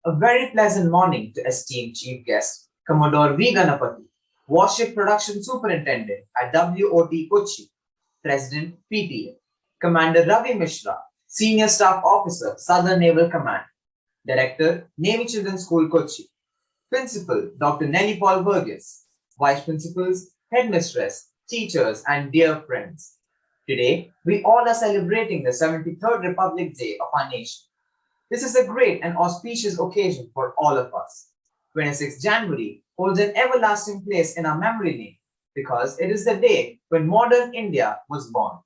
A very pleasant morning to esteemed chief guest, Commodore V. Ganapathy, Warship Production Superintendent at WOT Kochi, President PTA, Commander Ravi Mishra, Senior Staff Officer, Southern Naval Command, Director, Navy Children's School Kochi, Principal Dr. Nelly Paul Burgess, Vice Principals, Headmistress, teachers, and dear friends. Today, we all are celebrating the 73rd Republic Day of our nation. This is a great and auspicious occasion for all of us. 26th January holds an everlasting place in our memory lane because it is the day when modern India was born.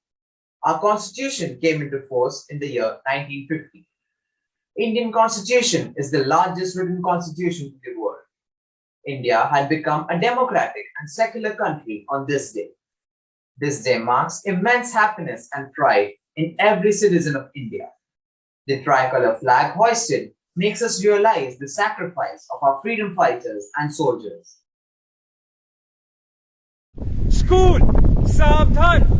Our constitution came into force in the year 1950. Indian constitution is the largest written constitution in the world. India had become a democratic and secular country on this day. This day marks immense happiness and pride in every citizen of India. The tricolor flag hoisted makes us realize the sacrifice of our freedom fighters and soldiers. School, Savdhan!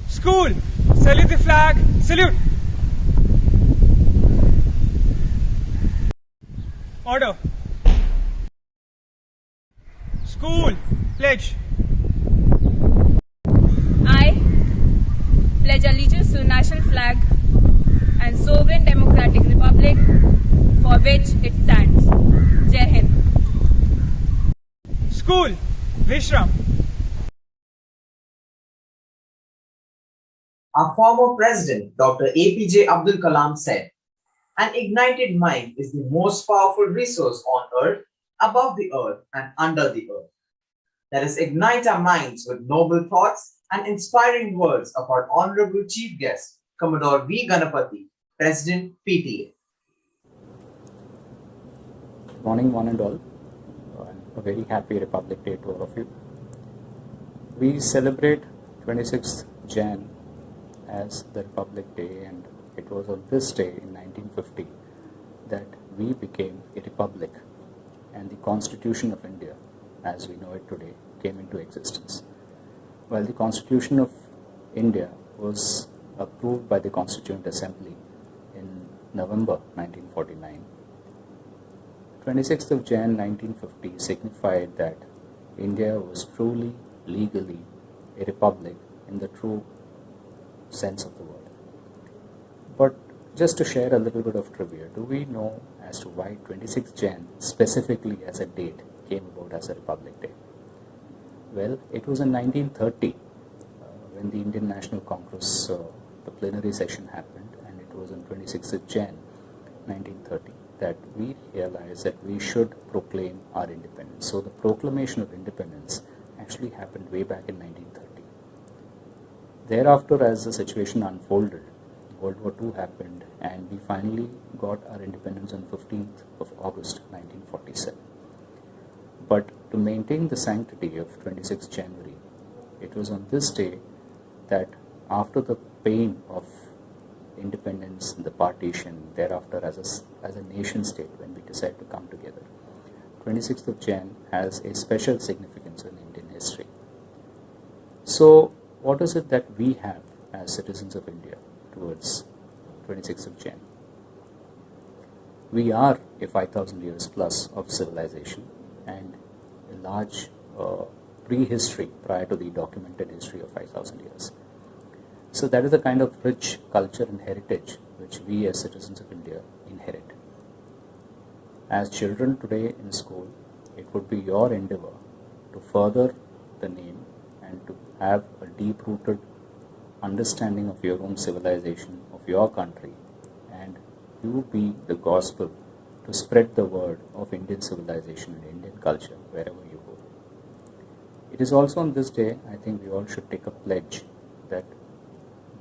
School, salute the flag, salute! Order. School, pledge. I pledge allegiance to the national flag and sovereign democratic republic for which it stands. Jai Hind. School, Vishram. Our former president, Dr. APJ Abdul Kalam said, "An ignited mind is the most powerful resource on earth, above the earth, and under the earth. Let us ignite our minds with noble thoughts and inspiring words of our honorable chief guest, Commodore V. Ganapathy, President PTA." Good morning, one and all. A very happy Republic Day to all of you. We celebrate 26th Jan as the Republic Day, and it was on this day in 1950 that we became a republic and the Constitution of India, as we know it today, came into existence. While the Constitution of India was approved by the Constituent Assembly in November 1949, 26th of Jan 1950 signified that India was truly, legally a republic in the true sense of the word. But just to share a little bit of trivia, do we know as to why 26th Jan specifically as a date came about as a Republic Day? Well, it was in 1930 when the Indian National Congress, the plenary session happened, and it was on 26th Jan 1930, that we realized that we should proclaim our independence. So the proclamation of independence actually happened way back in 1930. Thereafter, as the situation unfolded, World War II happened, and we finally got our independence on 15th of August 1947. But to maintain the sanctity of 26th January, it was on this day that, after the pain of independence, the partition, thereafter as a nation state, when we decided to come together, 26th of Jan has a special significance in Indian history. So what is it that we have as citizens of India towards 26th of Jan? We are a 5,000 years plus of civilization and a large prehistory prior to the documented history of 5,000 years. So that is the kind of rich culture and heritage which we as citizens of India inherit. As children today in school, it would be your endeavor to further the name and to have a deep-rooted understanding of your own civilization, of your country, and you be the gospel to spread the word of Indian civilization and Indian culture wherever you go. It is also on this day, I think we all should take a pledge that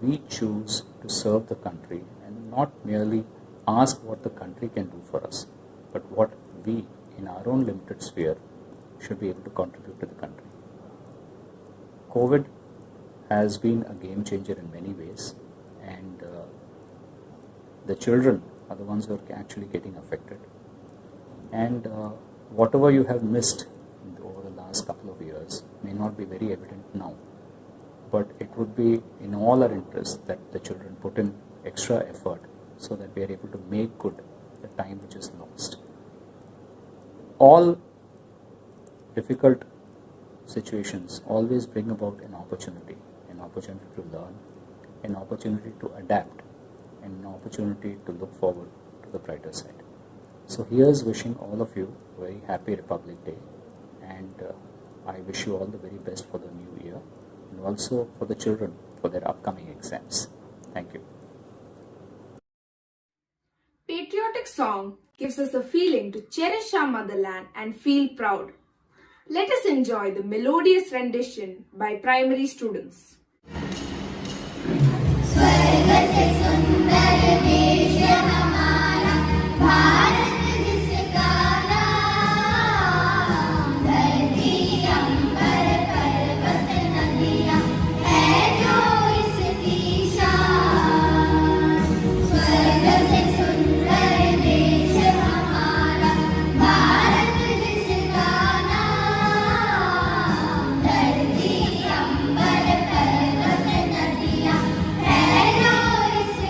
we choose to serve the country and not merely ask what the country can do for us, but what we, in our own limited sphere, should be able to contribute to the country. COVID has been a game changer in many ways, and the children are the ones who are actually getting affected. And whatever you have missed over the last couple of years may not be very evident now, but it would be in all our interest that the children put in extra effort so that we are able to make good the time which is lost. All difficult situations always bring about an opportunity to learn, an opportunity to adapt, and an opportunity to look forward to the brighter side. So here's wishing all of you a very happy Republic Day, and I wish you all the very best for the new year, and also for the children for their upcoming exams. Thank you. Patriotic song gives us a feeling to cherish our motherland and feel proud. Let us enjoy the melodious rendition by primary students. स्वर्ग से सुंदर देश हमारा भारत जिसका नाम, धरती अंबर पर्वत नदियां है जो इसकी शान। स्वर्ग से सुंदर देश हमारा भारत जिसका नाम, धरती अंबर पर्वत नदियां है जो इसकी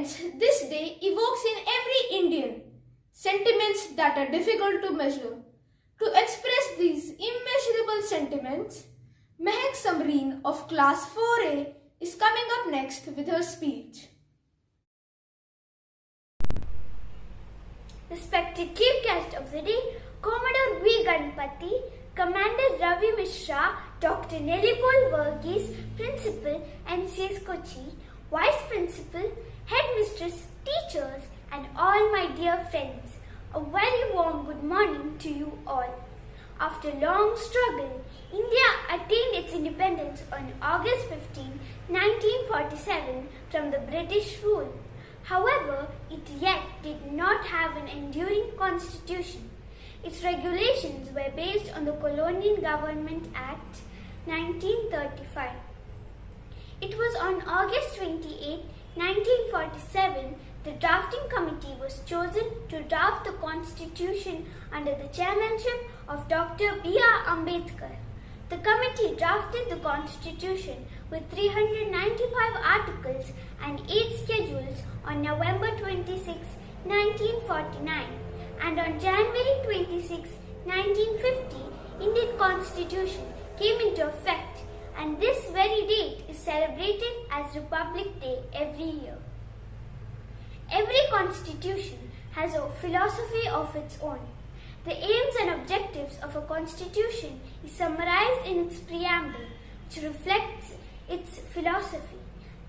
sentiments this day evokes in every Indian, sentiments that are difficult to measure. To express these immeasurable sentiments, Mehak Samreen of class 4A is coming up next with her speech. Respected Chief Guest of the Day, Commodore V. Ganpati, Commander Ravi Mishra, Dr. Nelipol Verghese, Principal, MCS Kochi, Vice Principal, Headmistress, teachers, and all my dear friends, a very warm good morning to you all. After long struggle, India attained its independence on August 15, 1947 from the British rule. However, it yet did not have an enduring constitution. Its regulations were based on the Colonial Government Act 1935. It was on August 28, 1947, the drafting committee was chosen to draft the constitution under the chairmanship of Dr. B.R. Ambedkar. The committee drafted the constitution with 395 articles and 8 schedules on November 26, 1949, and on January 26, 1950, Indian Constitution came into effect, and this very date is celebrated as Republic Day every year. Every constitution has a philosophy of its own. The aims and objectives of a constitution is summarized in its preamble, which reflects its philosophy.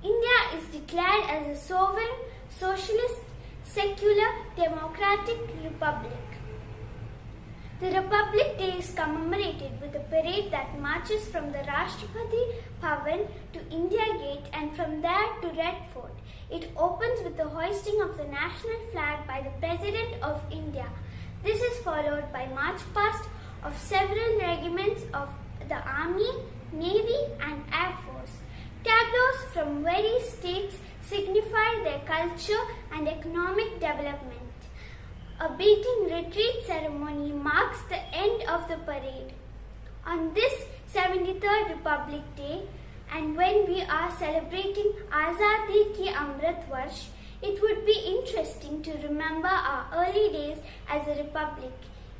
India is declared as a sovereign, socialist, secular, democratic republic. The Republic Day is commemorated with a parade that marches from the Rashtrapati Bhavan to India Gate and from there to Red Fort. It opens with the hoisting of the national flag by the President of India. This is followed by march past of several regiments of the Army, Navy and Air Force. Tableaus from various states signify their culture and economic development. A beating retreat ceremony marks the end of the parade. On this 73rd Republic Day, and when we are celebrating Azadi Ki Amrit Varsh, it would be interesting to remember our early days as a republic.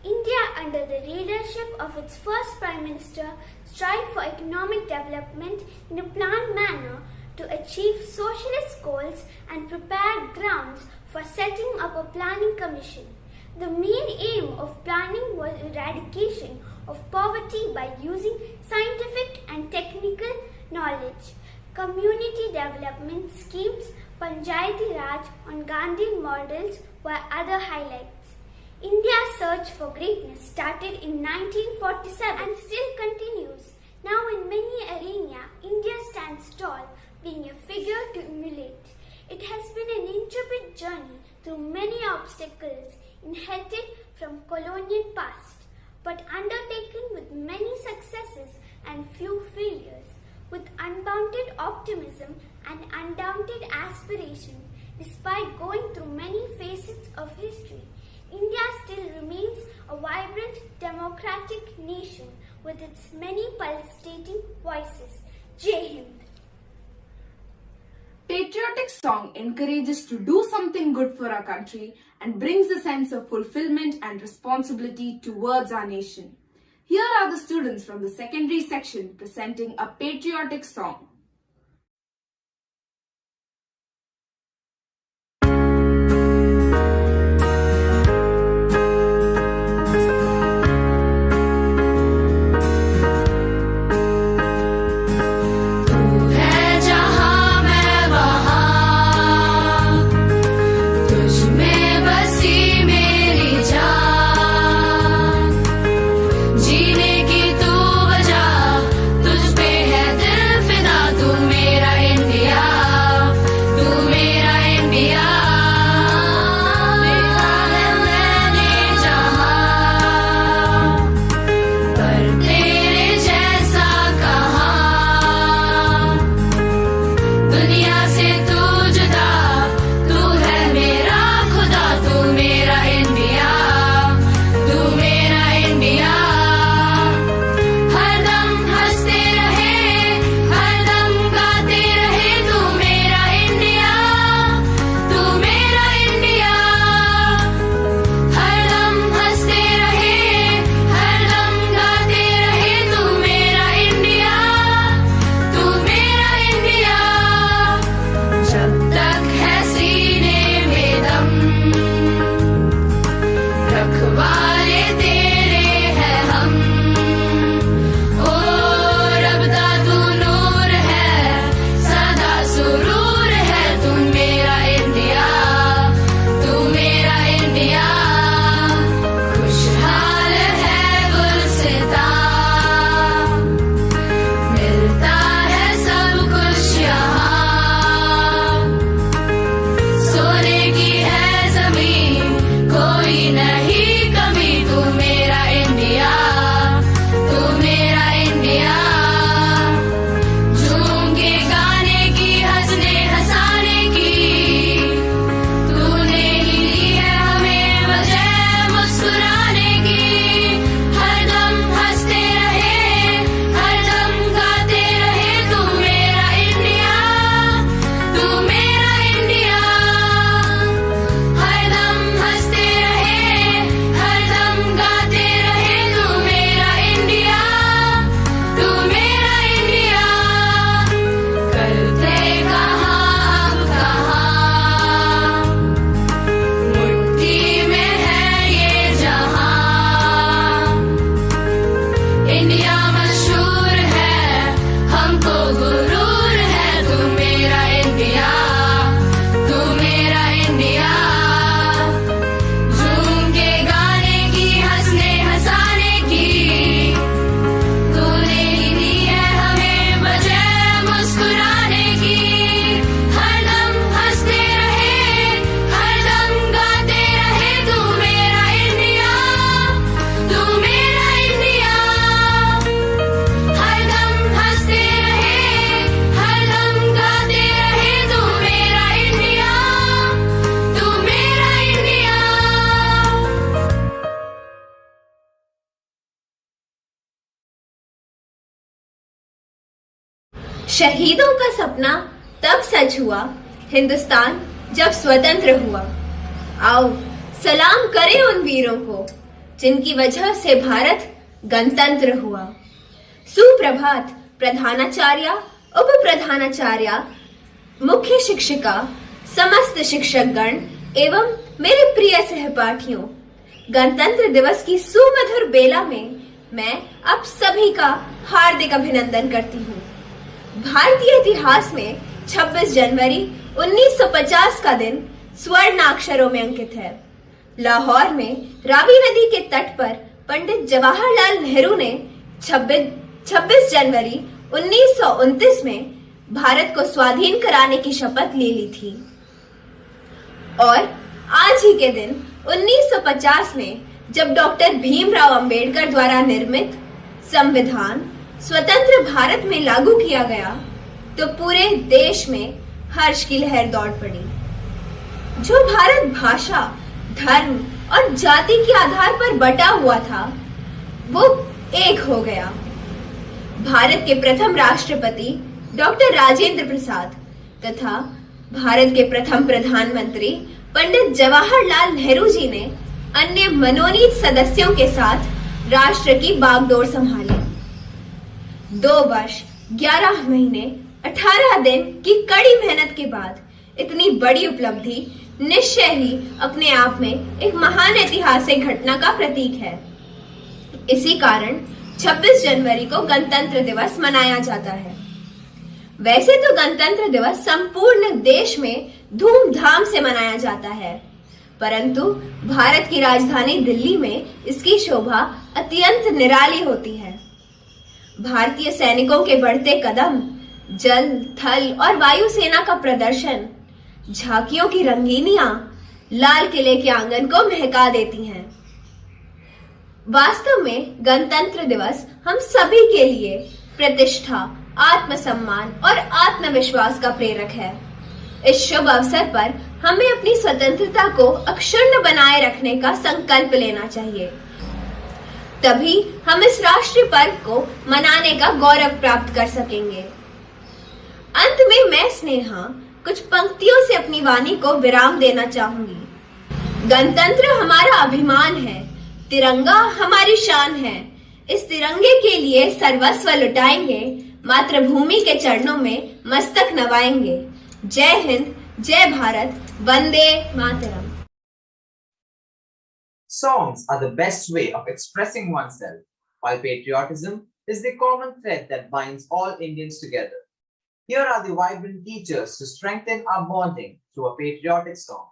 India, under the leadership of its first Prime Minister, strived for economic development in a planned manner to achieve socialist goals and prepared grounds for setting up a planning commission. The main aim of planning was eradication of poverty by using scientific and technical knowledge, community development schemes, Panchayati Raj on Gandhi models were other highlights. India's search for greatness started in 1947 and still continues. Now in many arenas, India stands tall, being a figure to emulate. It has been an intrepid journey through many obstacles inherited from colonial past, but undertaken with many successes and few failures. With unbounded optimism and undaunted aspiration, despite going through many facets of history, India still remains a vibrant democratic nation with its many pulsating voices. Jai Hind. Patriotic song encourages to do something good for our country and brings a sense of fulfillment and responsibility towards our nation. Here are the students from the secondary section presenting a patriotic song. जीने की तू वजह तुझ पे है दिल फिदा शहीदों का सपना तब सच हुआ, हिंदुस्तान जब स्वतंत्र हुआ। आओ सलाम करें उन वीरों को जिनकी वजह से भारत गणतंत्र हुआ। सुप्रभात प्रधानाचार्य, उप प्रधानाचार्य, मुख्य शिक्षिका, समस्त शिक्षकगण एवं मेरे प्रिय सहपाठियों, गणतंत्र दिवस की सुमधुर बेला में मैं आप सभी का हार्दिक अभिनंदन करती हूँ। भारतीय इतिहास में 26 जनवरी 1950 का दिन स्वर्ण अक्षरों में अंकित है। लाहौर में रावी नदी के तट पर पंडित जवाहरलाल नेहरू ने 26 जनवरी 1929 में भारत को स्वाधीन कराने की शपथ ले ली थी। और आज ही के दिन 1950 में जब डॉक्टर भीमराव अंबेडकर द्वारा निर्मित संविधान स्वतंत्र भारत में लागू किया गया तो पूरे देश में हर्ष की लहर दौड़ पड़ी। जो भारत भाषा, धर्म और जाति के आधार पर बटा हुआ था वो एक हो गया। भारत के प्रथम राष्ट्रपति डॉक्टर राजेंद्र प्रसाद तथा भारत के प्रथम प्रधानमंत्री पंडित जवाहरलाल नेहरू जी ने अन्य मनोनीत सदस्यों के साथ राष्ट्र की बागडोर संभाली। 2 वर्ष 11 महीने 18 दिन की कड़ी मेहनत के बाद इतनी बड़ी उपलब्धि निश्चय ही अपने आप में एक महान ऐतिहासिक घटना का प्रतीक है। इसी कारण 26 जनवरी को गणतंत्र दिवस मनाया जाता है। वैसे तो गणतंत्र दिवस संपूर्ण देश में धूमधाम से मनाया जाता है, परंतु भारत की राजधानी दिल्ली में इसकी शोभा अत्यंत निराली होती है। भारतीय सैनिकों के बढ़ते कदम, जल, थल और वायु सेना का प्रदर्शन, झांकियों की रंगीनियां लाल किले के आंगन को महका देती हैं। वास्तव में गणतंत्र दिवस हम सभी के लिए प्रतिष्ठा, आत्मसम्मान और आत्मविश्वास का प्रेरक है। इस शुभ अवसर पर हमें अपनी स्वतंत्रता को अक्षुण्ण बनाए रखने का संकल्प लेना चाहिए। तभी हम इस राष्ट्रीय पर्व को मनाने का गौरव प्राप्त कर सकेंगे। अंत में मैं स्नेहा कुछ पंक्तियों से अपनी वाणी को विराम देना चाहूंगी। गणतंत्र हमारा अभिमान है, तिरंगा हमारी शान है। इस तिरंगे के लिए सर्वस्व लुटाएंगे, मातृभूमि के चरणों में मस्तक नवाएंगे। जय हिंद, जय Bharat, Vande Mataram. Songs are the best way of expressing oneself, while patriotism is the common thread that binds all Indians together. Here are the vibrant teachers to strengthen our bonding through a patriotic song.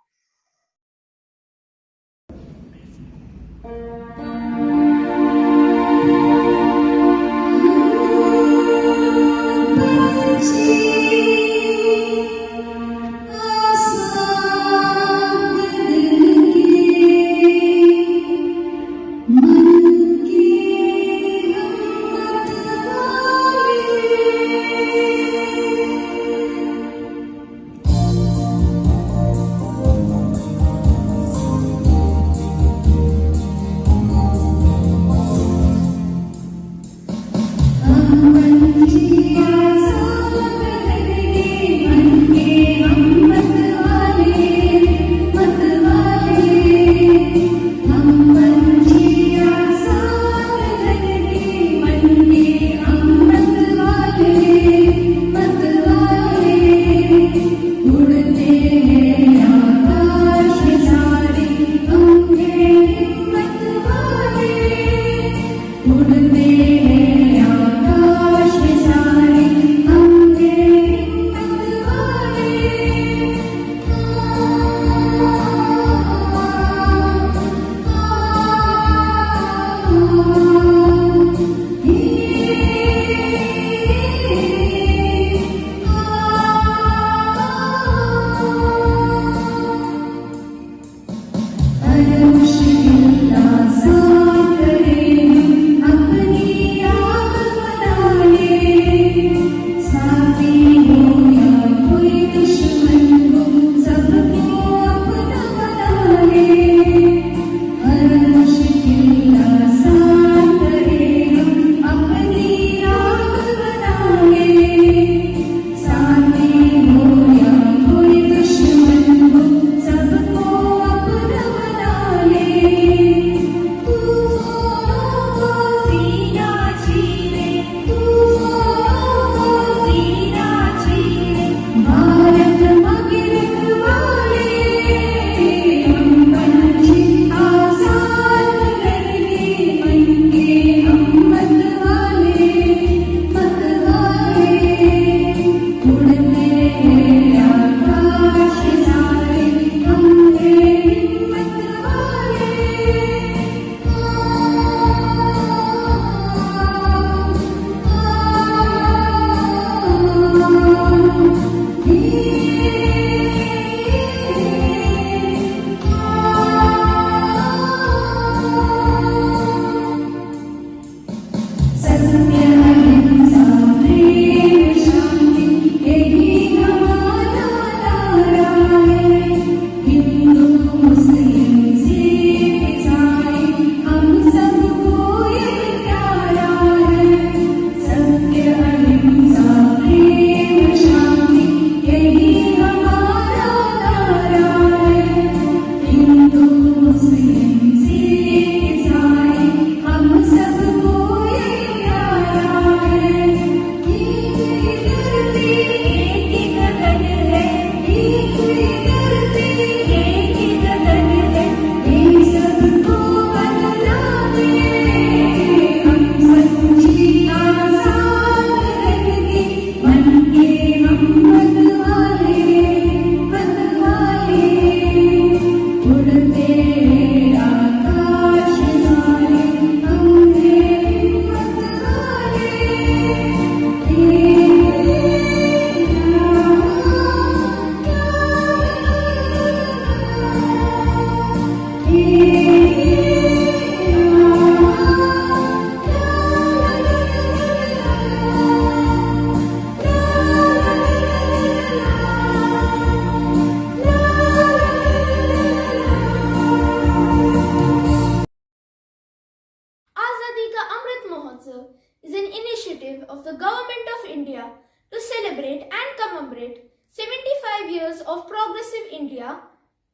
Mahotsav is an initiative of the Government of India to celebrate and commemorate 75 years of progressive India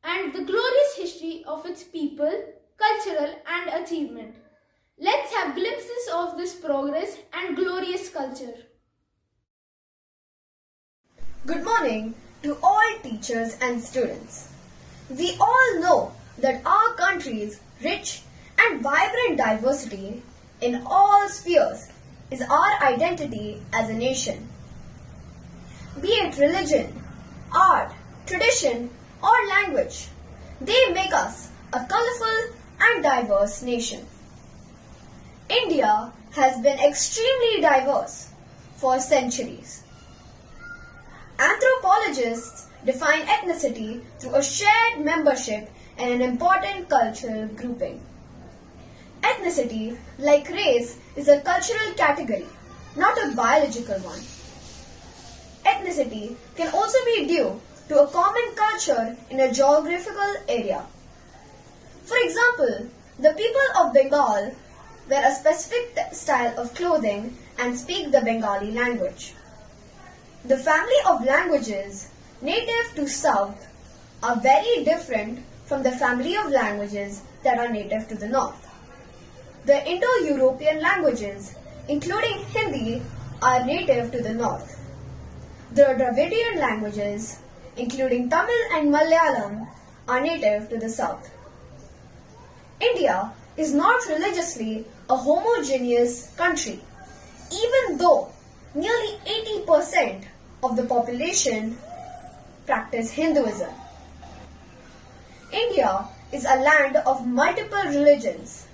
and the glorious history of its people, cultural and achievement. Let's have glimpses of this progress and glorious culture. Good morning to all teachers and students. We all know that our country's rich and vibrant diversity in all spheres is our identity as a nation. Be it religion, art, tradition, or language, they make us a colorful and diverse nation. India has been extremely diverse for centuries. Anthropologists define ethnicity through a shared membership in an important cultural grouping. Ethnicity, like race, is a cultural category, not a biological one. Ethnicity can also be due to a common culture in a geographical area. For example, the people of Bengal wear a specific style of clothing and speak the Bengali language. The family of languages native to South are very different from the family of languages that are native to the North. The Indo-European languages, including Hindi, are native to the North. The Dravidian languages, including Tamil and Malayalam, are native to the South. India is not religiously a homogeneous country, even though nearly 80% of the population practice Hinduism. India is a land of multiple religions.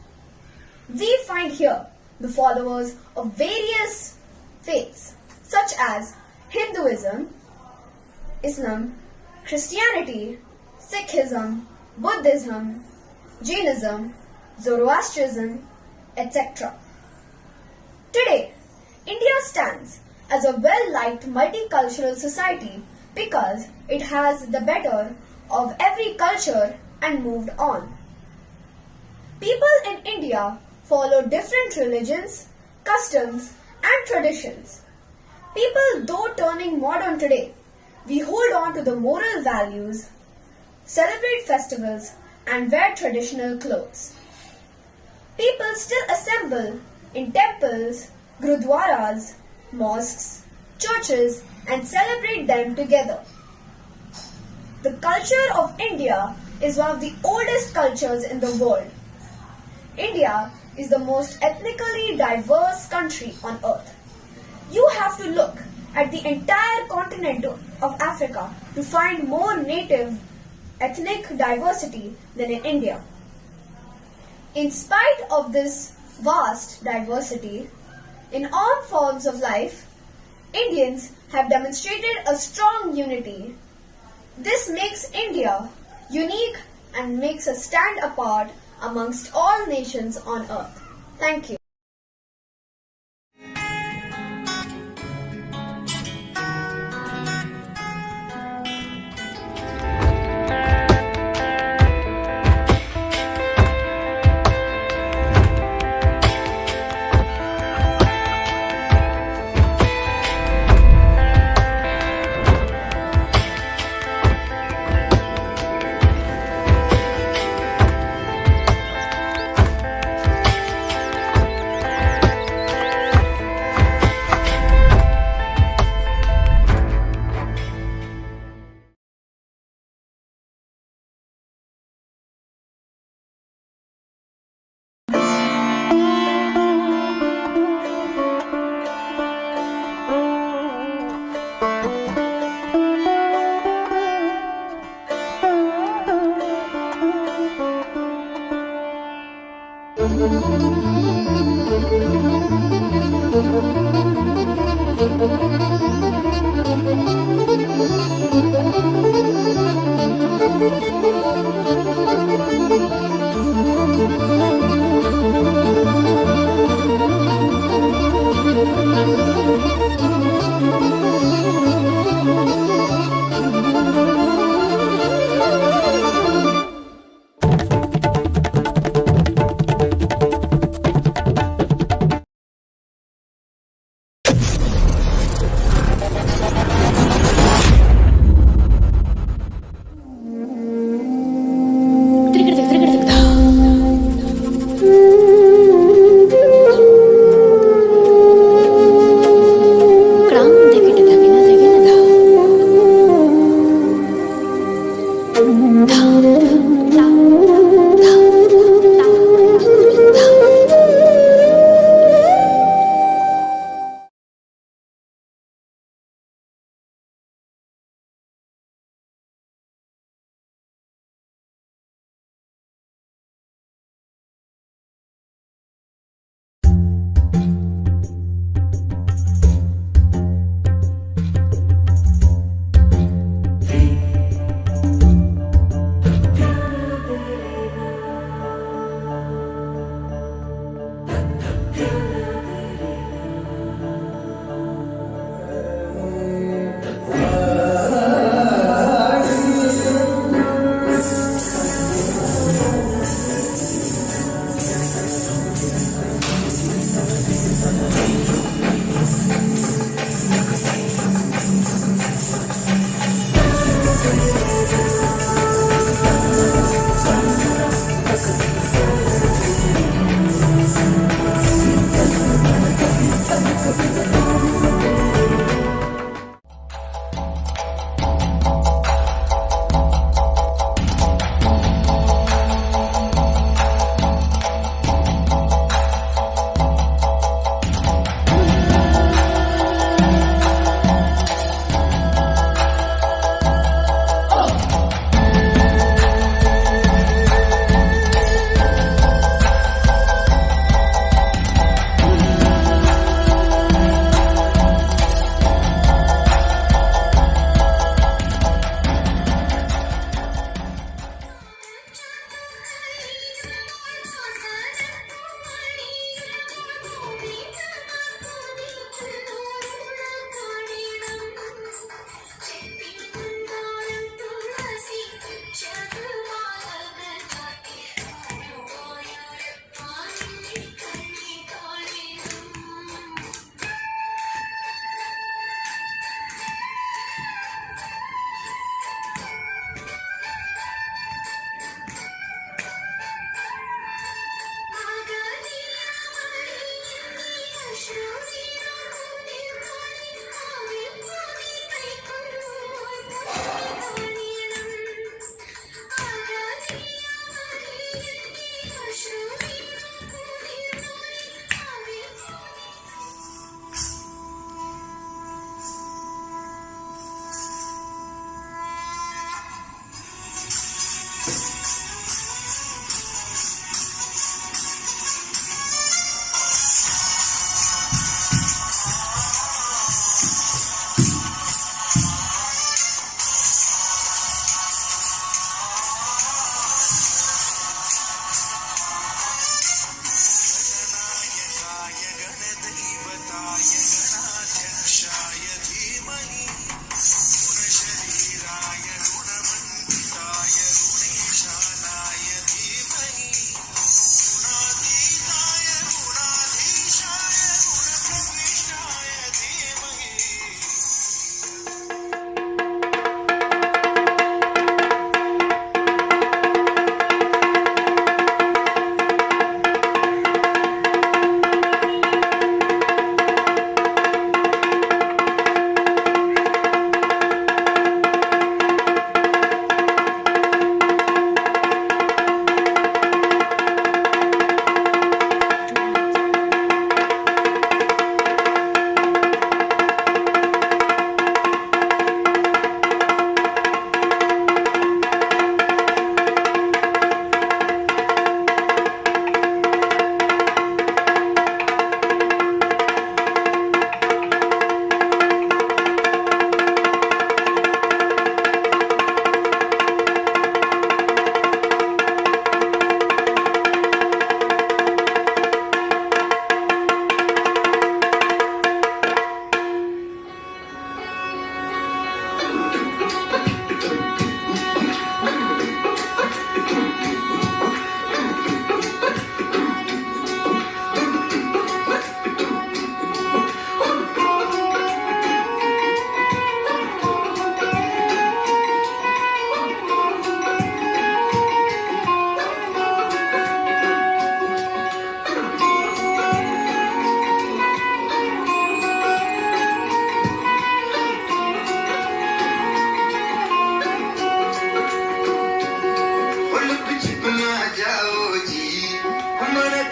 We find here the followers of various faiths such as Hinduism, Islam, Christianity, Sikhism, Buddhism, Jainism, Zoroastrianism, etc. Today, India stands as a well-liked multicultural society because it has the better of every culture and moved on. People in India follow different religions, customs and traditions. People, though turning modern today, we hold on to the moral values, celebrate festivals and wear traditional clothes. People still assemble in temples, gurudwaras, mosques, churches and celebrate them together. The culture of India is one of the oldest cultures in the world. India is the most ethnically diverse country on earth. You have to look at the entire continent of Africa to find more native ethnic diversity than in India. In spite of this vast diversity, in all forms of life, Indians have demonstrated a strong unity. This makes India unique and makes us stand apart amongst all nations on earth. Thank you.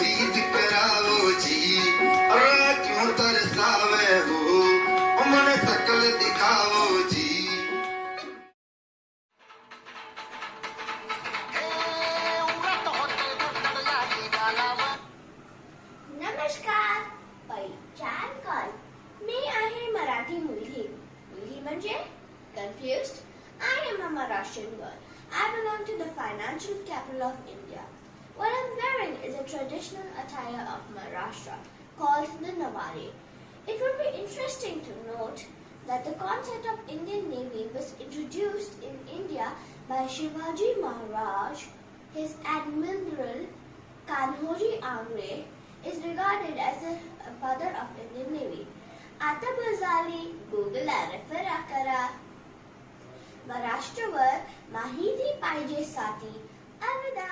Teej करावो जी अरे क्यों तरसावे हो मन सकल दिखावो जी नमस्कार पहिचान कर मी आहे मराठी मुलगी मुलगी म्हणजे confused? I am a Maharashtrian girl. I belong to the financial capital of India. What I'm wearing is a traditional attire of Maharashtra called the Nawari. It would be interesting to note that the concept of Indian Navy was introduced in India by Shivaji Maharaj. His Admiral Kanhoji Angre is regarded as the father of Indian Navy. आता बजाली Google refer करा. महाराष्ट्रावर माहिती पाहिजे साठी अलविदा.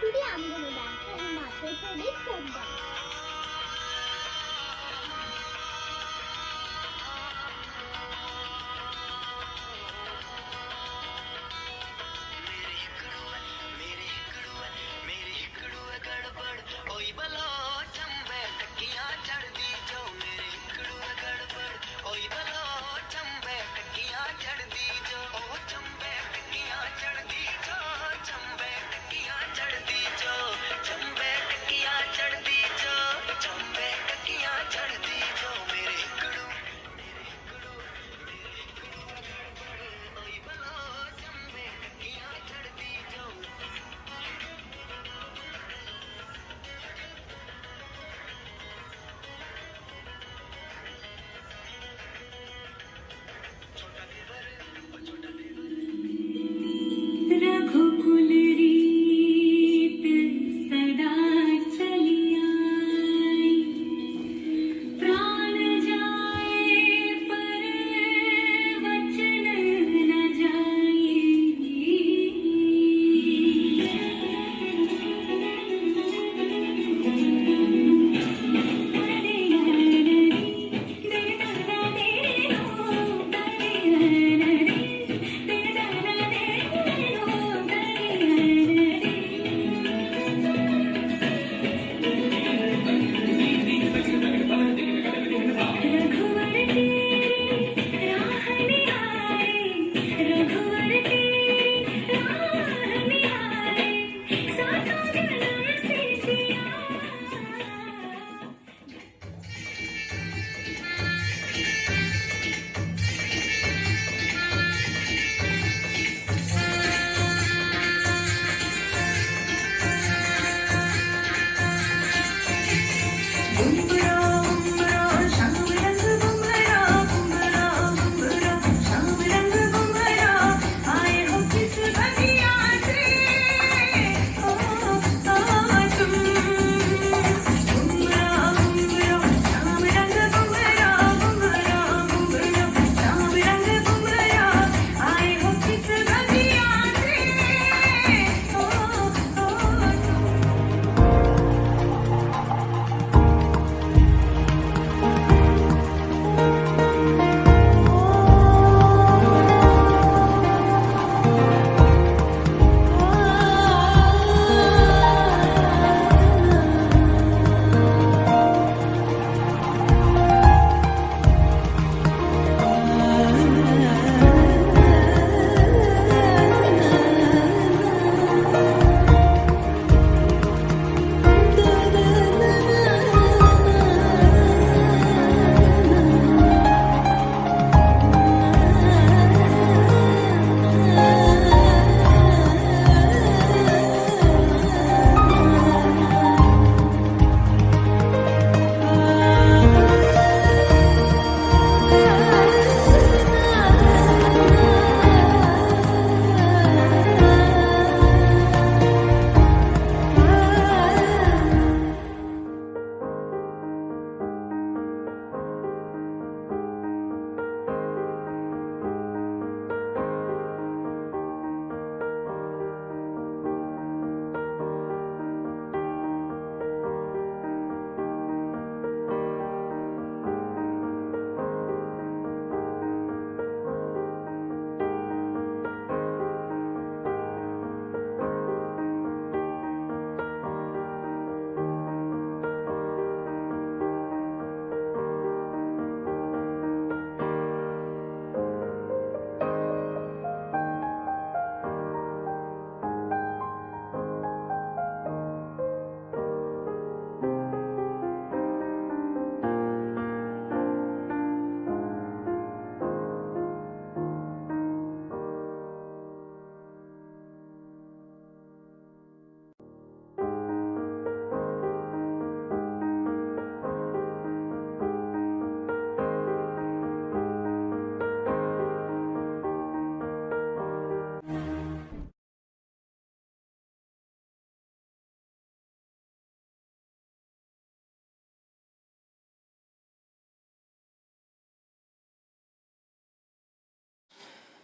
Today I'm going to dance in Madhya Pradesh folk dance. चंबे टकिया चढ़ दी जो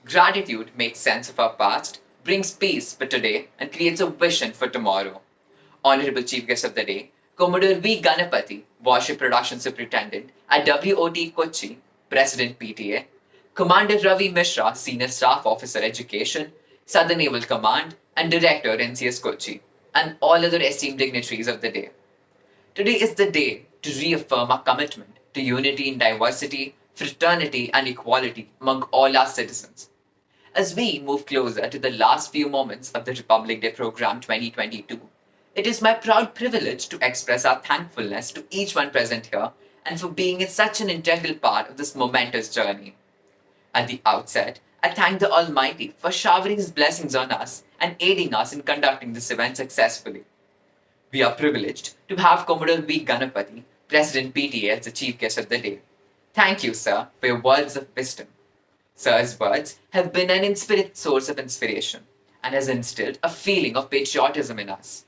Gratitude makes sense of our past, brings peace for today, and creates a vision for tomorrow. Honorable Chief Guest of the Day, Commodore V. Ganapathy, Warship Production Superintendent at WOT Kochi, President PTA, Commander Ravi Mishra, Senior Staff Officer Education, Southern Naval Command, and Director NCS Kochi, and all other esteemed dignitaries of the day. Today is the day to reaffirm our commitment to unity in diversity, fraternity, and equality among all our citizens. As we move closer to the last few moments of the Republic Day program 2022, it is my proud privilege to express our thankfulness to each one present here and for being such an integral part of this momentous journey. At the outset, I thank the Almighty for showering His blessings on us and aiding us in conducting this event successfully. We are privileged to have Commodore V. Ganapathy, President PTA, as the Chief Guest of the Day. Thank you, sir, for your words of wisdom. Sir's words have been an source of inspiration and has instilled a feeling of patriotism in us.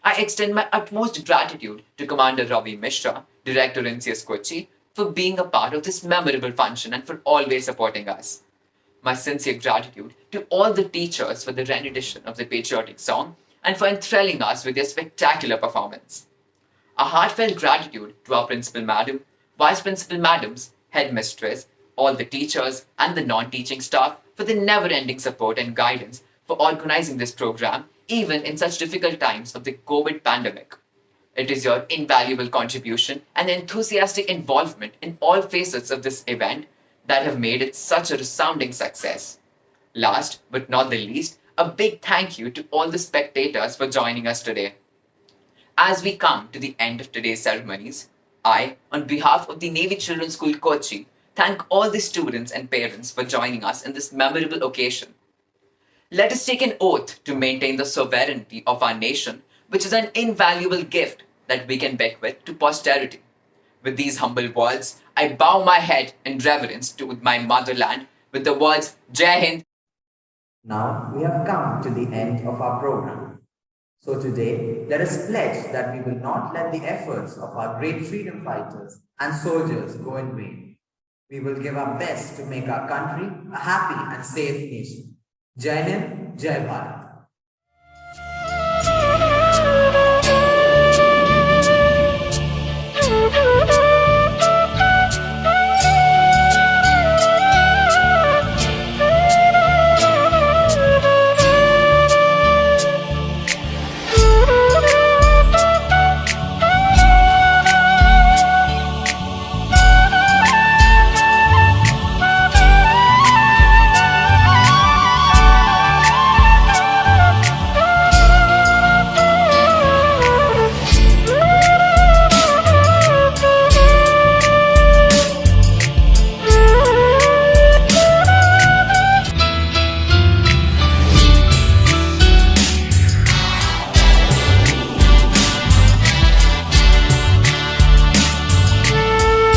I extend my utmost gratitude to Commander Ravi Mishra, Director NCS Kochi, for being a part of this memorable function and for always supporting us. My sincere gratitude to all the teachers for the rendition of the patriotic song and for enthralling us with their spectacular performance. A heartfelt gratitude to our Principal Madam, Vice Principal Madams, Headmistress, all the teachers and the non-teaching staff for the never-ending support and guidance for organizing this program even in such difficult times of the COVID pandemic. It is your invaluable contribution and enthusiastic involvement in all facets of this event that have made it such a resounding success. Last but not the least, a big thank you to all the spectators for joining us today. As we come to the end of today's ceremonies, I, on behalf of the Navy Children's School Kochi, thank all the students and parents for joining us in this memorable occasion. Let us take an oath to maintain the sovereignty of our nation, which is an invaluable gift that we can bequeath to posterity. With these humble words, I bow my head in reverence to my motherland with the words Jai Hind. Now we have come to the end of our program. So today, let us pledge that we will not let the efforts of our great freedom fighters and soldiers go in vain. We will give our best to make our country a happy and safe nation. Jai Hind, Jai Bharat.